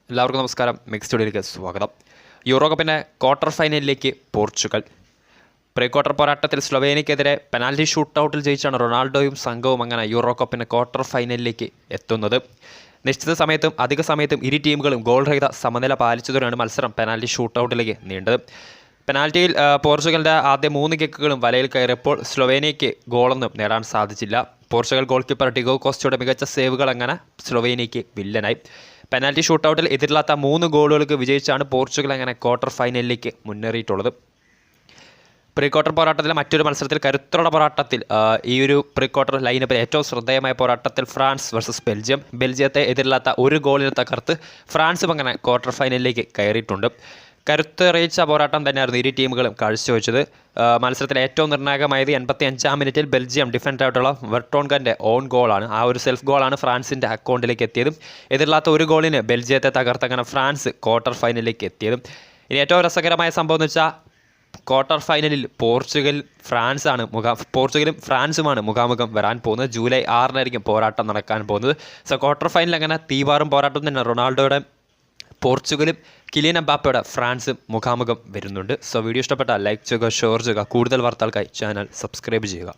എല്ലാവർക്കും നമസ്കാരം. മിക്സ് സ്റ്റുഡിയോയിലേക്ക് സ്വാഗതം. യൂറോ കപ്പിൻ്റെ ക്വാർട്ടർ ഫൈനലിലേക്ക് പോർച്ചുഗൽ. പ്രീ ക്വാർട്ടർ പോരാട്ടത്തിൽ സ്ലൊവേനിയക്കെതിരെ പെനാൽറ്റി ഷൂട്ടൗട്ടിൽ ജയിച്ചാണ് റൊണാൾഡോയും സംഘവും അങ്ങനെ യൂറോ കപ്പിൻ്റെ ക്വാർട്ടർ ഫൈനലിലേക്ക് എത്തുന്നത്. നിശ്ചിത സമയത്തും അധിക സമയത്തും ഇരു ടീമുകളും ഗോൾ രഹിത സമനില പാലിച്ചതോടെയാണ് മത്സരം പെനാൽറ്റി ഷൂട്ടൗട്ടിലേക്ക് നീണ്ടത്. പെനാൽറ്റിയിൽ പോർച്ചുഗലിൻ്റെ ആദ്യ 3 കിക്കുകളും വലയിൽ കയറിയപ്പോൾ സ്ലൊവേനിയയ്ക്ക് ഗോളൊന്നും നേടാൻ സാധിച്ചില്ല. പോർച്ചുഗൽ ഗോൾ കീപ്പർ ഡിഗോ കോസ്റ്റയുടെ മികച്ച സേവുകൾ അങ്ങനെ സ്ലൊവേനിയയ്ക്ക് വില്ലനായി. പെനാൽറ്റി ഷൂട്ടൗട്ടിൽ എതിരില്ലാത്ത 3 ഗോളുകൾക്ക് വിജയിച്ചാണ് പോർച്ചുഗൽ അങ്ങനെ ക്വാർട്ടർ ഫൈനലിലേക്ക് മുന്നേറിയിട്ടുള്ളത്. പ്രീ ക്വാർട്ടർ പോരാട്ടത്തിലെ മറ്റൊരു മത്സരത്തിൽ കരുത്തുള്ള പോരാട്ടത്തിൽ ഈ ഒരു പ്രീ ക്വാർട്ടർ ലൈനപ്പിൽ ഏറ്റവും ശ്രദ്ധേയമായ പോരാട്ടത്തിൽ ഫ്രാൻസ് വേഴ്സസ് ബെൽജിയത്തെ എതിരില്ലാത്ത 1 ഗോളിന് തകർത്ത് ഫ്രാൻസും അങ്ങനെ ക്വാർട്ടർ ഫൈനലിലേക്ക് കയറിയിട്ടുണ്ട്. കരുത്തേറിയിച്ച പോരാട്ടം തന്നെയായിരുന്നു ഇരു ടീമുകളും കാഴ്ചവെച്ചത്. മത്സരത്തിൽ ഏറ്റവും നിർണായകമായത് 85-ാം മിനിറ്റിൽ ബെൽജിയം ഡിഫൻഡറായിട്ടുള്ള വെർട്ടോൺഗൻ്റെ ഓൺ ഗോളാണ്. ആ ഒരു സെൽഫ് ഗോളാണ് ഫ്രാൻസിൻ്റെ അക്കൗണ്ടിലേക്ക് എത്തിയത്. എതിരില്ലാത്ത 1 ഗോളിന് ബെൽജിയത്തെ തകർത്തങ്ങനെ ഫ്രാൻസ് ക്വാർട്ടർ ഫൈനലിലേക്ക് എത്തിയത്. ഇനി ഏറ്റവും രസകരമായ സംഭവം എന്ന് വെച്ചാൽ ക്വാർട്ടർ ഫൈനലിൽ പോർച്ചുഗലും ഫ്രാൻസുമാണ് മുഖാമുഖം വരാൻ പോകുന്നത്. ജൂലൈ 6-നായിരിക്കും പോരാട്ടം നടക്കാൻ പോകുന്നത്. സോ ക്വാർട്ടർ ഫൈനലിൽ അങ്ങനെ തീവാറും പോരാട്ടം തന്നെ റൊണാൾഡോയുടെ പോർച്ചുഗലും കിലിയൻ എംബാപ്പയുടെ ഫ്രാൻസും മുഖാമുഖം വരുന്നുണ്ട്. സോ വീഡിയോ ഇഷ്ടപ്പെട്ടാൽ ലൈക്ക് ചെയ്യുക, ഷെയർ ചെയ്യുക. കൂടുതൽ വാർത്തകൾക്കായി ചാനൽ സബ്സ്ക്രൈബ് ചെയ്യുക.